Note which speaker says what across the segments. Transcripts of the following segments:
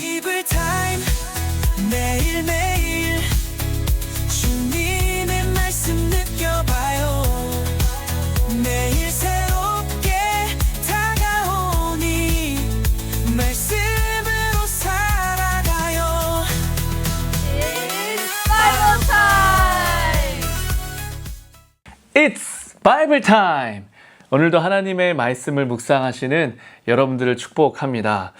Speaker 1: 바이블 타임 매일매일 주님의 말씀 느껴봐요. 매일 새롭게 다가오니 말씀으로 살아가요.
Speaker 2: It's Bible Time! 오늘도 하나님의 말씀을 묵상하시는 여러분들을 축복합니다.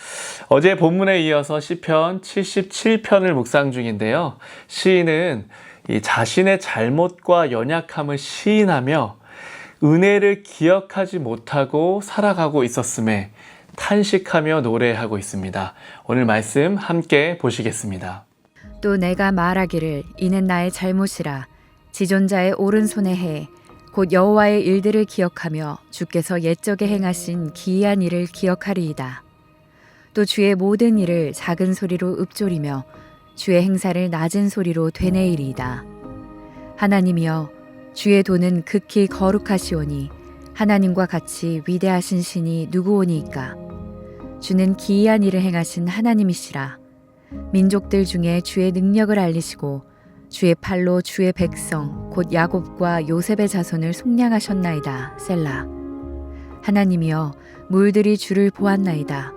Speaker 2: 어제 본문에 이어서 시편 77편을 묵상 중인데요. 시인은 이 자신의 잘못과 연약함을 시인하며 은혜를 기억하지 못하고 살아가고 있었음에 탄식하며 노래하고 있습니다. 오늘 말씀 함께 보시겠습니다.
Speaker 3: 또 내가 말하기를 이는 나의 잘못이라 지존자의 오른손에 해 곧 여호와의 일들을 기억하며 주께서 옛적에 행하신 기이한 일을 기억하리이다. 또 주의 모든 일을 작은 소리로 읊조리며 주의 행사를 낮은 소리로 되뇌이리이다. 하나님이여 주의 도는 극히 거룩하시오니 하나님과 같이 위대하신 신이 누구오니이까. 주는 기이한 일을 행하신 하나님이시라. 민족들 중에 주의 능력을 알리시고 주의 팔로 주의 백성 곧 야곱과 요셉의 자손을 속량하셨나이다. 셀라. 하나님이여 물들이 주를 보았나이다.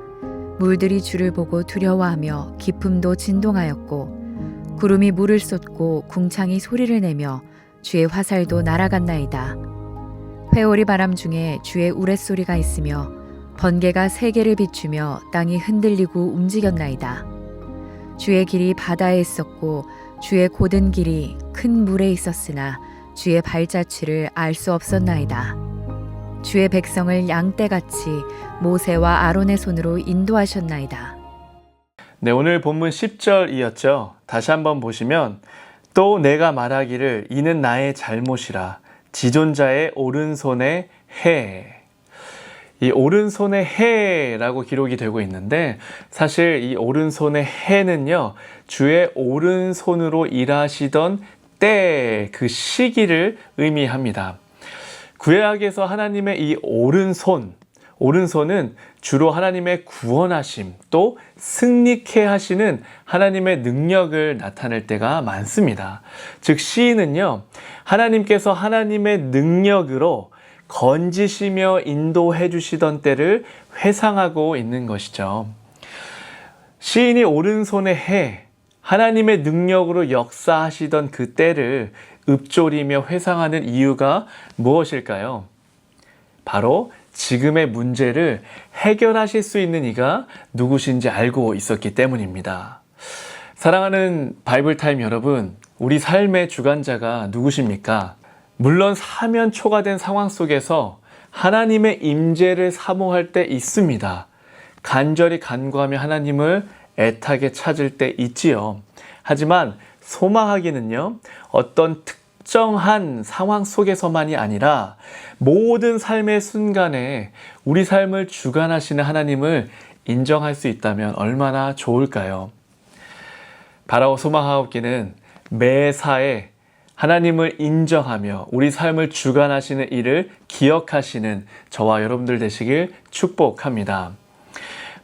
Speaker 3: 물들이 주를 보고 두려워하며 깊음도 진동하였고 구름이 물을 쏟고 궁창이 소리를 내며 주의 화살도 날아갔나이다. 회오리 바람 중에 주의 우레소리가 있으며 번개가 세계를 비추며 땅이 흔들리고 움직였나이다. 주의 길이 바다에 있었고 주의 곧은 길이 큰 물에 있었으나 주의 발자취를 알 수 없었나이다. 주의 백성을 양떼같이 모세와 아론의 손으로 인도하셨나이다.
Speaker 2: 네, 오늘 본문 10절이었죠. 다시 한번 보시면 또 내가 말하기를 이는 나의 잘못이라 지존자의 오른손에 해. 이 오른손에 해라고 기록이 되고 있는데 사실 이 오른손의 해는요 주의 오른손으로 일하시던 때 그 시기를 의미합니다. 구약에서 하나님의 이 오른손은 주로 하나님의 구원하심 또 승리케 하시는 하나님의 능력을 나타낼 때가 많습니다. 즉 시인은요 하나님께서 하나님의 능력으로 건지시며 인도해 주시던 때를 회상하고 있는 것이죠. 시인이 오른손에 해, 하나님의 능력으로 역사하시던 그 때를 읊조리며 회상하는 이유가 무엇일까요? 바로 지금의 문제를 해결하실 수 있는 이가 누구신지 알고 있었기 때문입니다. 사랑하는 바이블타임 여러분, 우리 삶의 주관자가 누구십니까? 물론 사면 초과된 상황 속에서 하나님의 임재를 사모할 때 있습니다. 간절히 간구하며 하나님을 애타게 찾을 때 있지요. 하지만 소망하기는요, 어떤 특정한 상황 속에서만이 아니라 모든 삶의 순간에 우리 삶을 주관하시는 하나님을 인정할 수 있다면 얼마나 좋을까요? 바라고 소망하옵기는 매사에 하나님을 인정하며 우리 삶을 주관하시는 일을 기억하시는 저와 여러분들 되시길 축복합니다.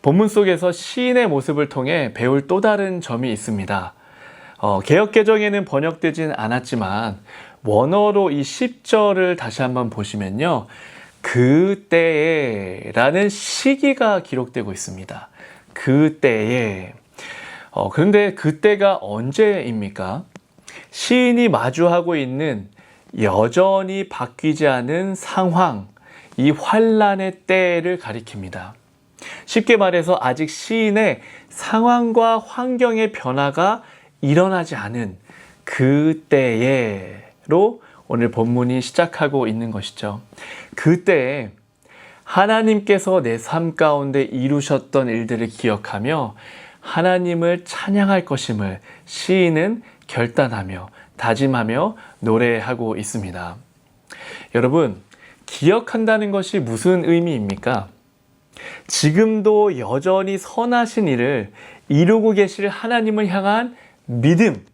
Speaker 2: 본문 속에서 시인의 모습을 통해 배울 또 다른 점이 있습니다. 개역개정에는 번역되진 않았지만 원어로 이 10절을 다시 한번 보시면요. 그때에 라는 시기가 기록되고 있습니다. 그때에. 그런데 그때가 언제입니까? 시인이 마주하고 있는 여전히 바뀌지 않은 상황, 이 환란의 때를 가리킵니다. 쉽게 말해서 아직 시인의 상황과 환경의 변화가 일어나지 않은 그때에로 오늘 본문이 시작하고 있는 것이죠. 그때에 하나님께서 내 삶 가운데 이루셨던 일들을 기억하며 하나님을 찬양할 것임을 시인은 결단하며 다짐하며 노래하고 있습니다. 여러분, 기억한다는 것이 무슨 의미입니까? 지금도 여전히 선하신 일을 이루고 계실 하나님을 향한 믿음,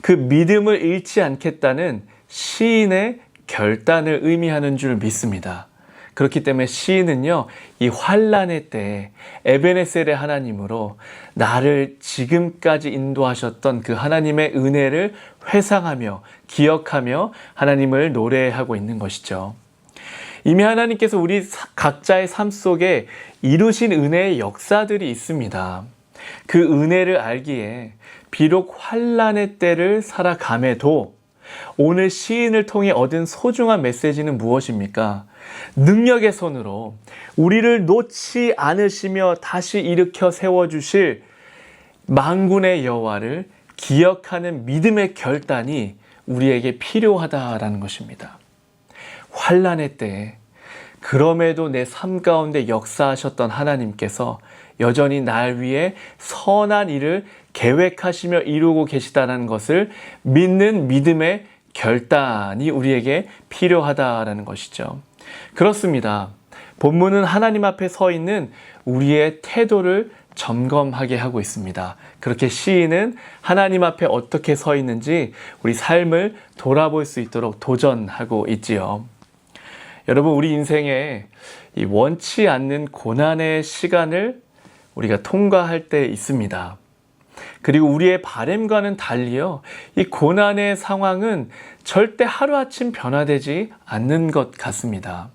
Speaker 2: 그 믿음을 잃지 않겠다는 시인의 결단을 의미하는 줄 믿습니다. 그렇기 때문에 시인은요, 이 환난의 때에 에베네셀의 하나님으로 나를 지금까지 인도하셨던 그 하나님의 은혜를 회상하며 기억하며 하나님을 노래하고 있는 것이죠. 이미 하나님께서 우리 각자의 삶 속에 이루신 은혜의 역사들이 있습니다. 그 은혜를 알기에 비록 환난의 때를 살아감에도 오늘 시인을 통해 얻은 소중한 메시지는 무엇입니까? 능력의 손으로 우리를 놓지 않으시며 다시 일으켜 세워주실 만군의 여호와를 기억하는 믿음의 결단이 우리에게 필요하다라는 것입니다. 환난의 때에 그럼에도 내 삶 가운데 역사하셨던 하나님께서 여전히 날 위해 선한 일을 계획하시며 이루고 계시다는 것을 믿는 믿음의 결단이 우리에게 필요하다라는 것이죠. 그렇습니다. 본문은 하나님 앞에 서 있는 우리의 태도를 점검하게 하고 있습니다. 그렇게 시인은 하나님 앞에 어떻게 서 있는지 우리 삶을 돌아볼 수 있도록 도전하고 있지요. 여러분, 우리 인생에 이 원치 않는 고난의 시간을 우리가 통과할 때 있습니다. 그리고 우리의 바람과는 달리요, 이 고난의 상황은 절대 하루아침 변화되지 않는 것 같습니다.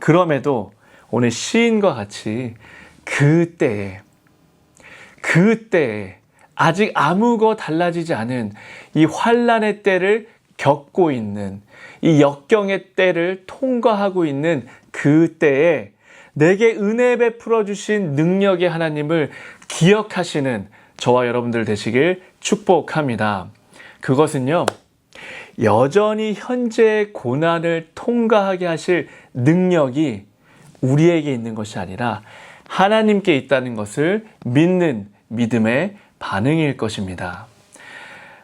Speaker 2: 그럼에도 오늘 시인과 같이 그때에 아직 아무거 달라지지 않은 이 환난의 때를 겪고 있는, 이 역경의 때를 통과하고 있는 그때에 내게 은혜 베풀어 주신 능력의 하나님을 기억하시는 저와 여러분들 되시길 축복합니다. 그것은요, 여전히 현재의 고난을 통과하게 하실 능력이 우리에게 있는 것이 아니라 하나님께 있다는 것을 믿는 믿음의 반응일 것입니다.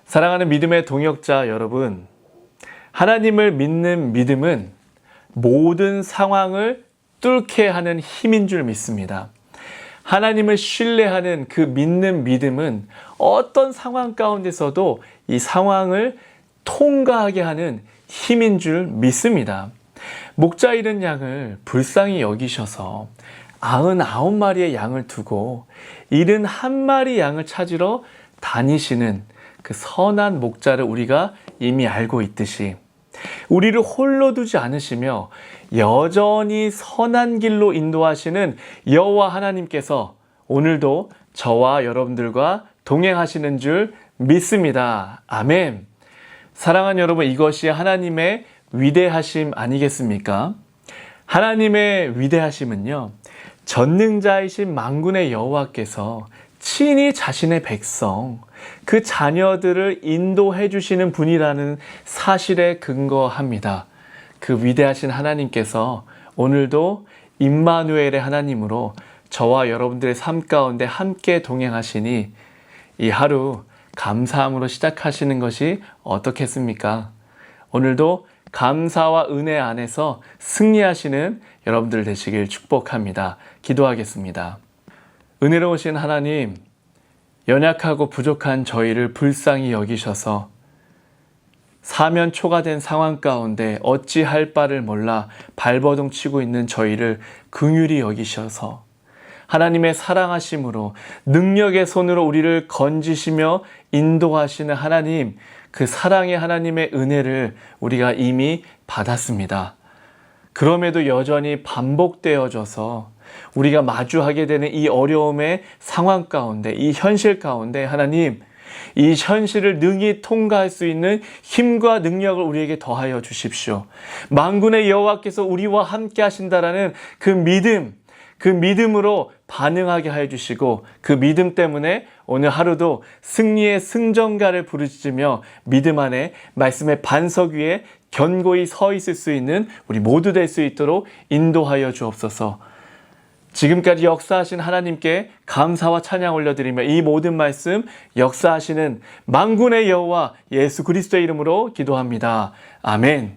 Speaker 2: 사랑하는 믿음의 동역자 여러분, 하나님을 믿는 믿음은 모든 상황을 뚫게 하는 힘인 줄 믿습니다. 하나님을 신뢰하는 그 믿는 믿음은 어떤 상황 가운데서도 이 상황을 통과하게 하는 힘인 줄 믿습니다. 목자 잃은 양을 불쌍히 여기셔서 99마리의 양을 두고 71마리 양을 찾으러 다니시는 그 선한 목자를 우리가 이미 알고 있듯이 우리를 홀로 두지 않으시며 여전히 선한 길로 인도하시는 여호와 하나님께서 오늘도 저와 여러분들과 동행하시는 줄 믿습니다. 아멘. 사랑하는 여러분, 이것이 하나님의 위대하심 아니겠습니까? 하나님의 위대하심은요, 전능자이신 만군의 여호와께서 친히 자신의 백성, 그 자녀들을 인도해 주시는 분이라는 사실에 근거합니다. 그 위대하신 하나님께서 오늘도 임마누엘의 하나님으로 저와 여러분들의 삶 가운데 함께 동행하시니 이 하루 감사함으로 시작하시는 것이 어떻겠습니까? 오늘도 감사와 은혜 안에서 승리하시는 여러분들 되시길 축복합니다. 기도하겠습니다. 은혜로우신 하나님, 연약하고 부족한 저희를 불쌍히 여기셔서 사면 초가된 상황 가운데 어찌할 바를 몰라 발버둥 치고 있는 저희를 긍휼히 여기셔서 하나님의 사랑하심으로 능력의 손으로 우리를 건지시며 인도하시는 하나님, 그 사랑의 하나님의 은혜를 우리가 이미 받았습니다. 그럼에도 여전히 반복되어져서 우리가 마주하게 되는 이 어려움의 상황 가운데, 이 현실 가운데 하나님, 이 현실을 능히 통과할 수 있는 힘과 능력을 우리에게 더하여 주십시오. 만군의 여호와께서 우리와 함께 하신다라는 그 믿음, 그 믿음으로 반응하게 하여 주시고 그 믿음 때문에 오늘 하루도 승리의 승전가를 부르짖으며 믿음 안에 말씀의 반석 위에 견고히 서 있을 수 있는 우리 모두 될 수 있도록 인도하여 주옵소서. 지금까지 역사하신 하나님께 감사와 찬양 올려드리며 이 모든 말씀 역사하시는 만군의 여호와 예수 그리스도의 이름으로 기도합니다. 아멘.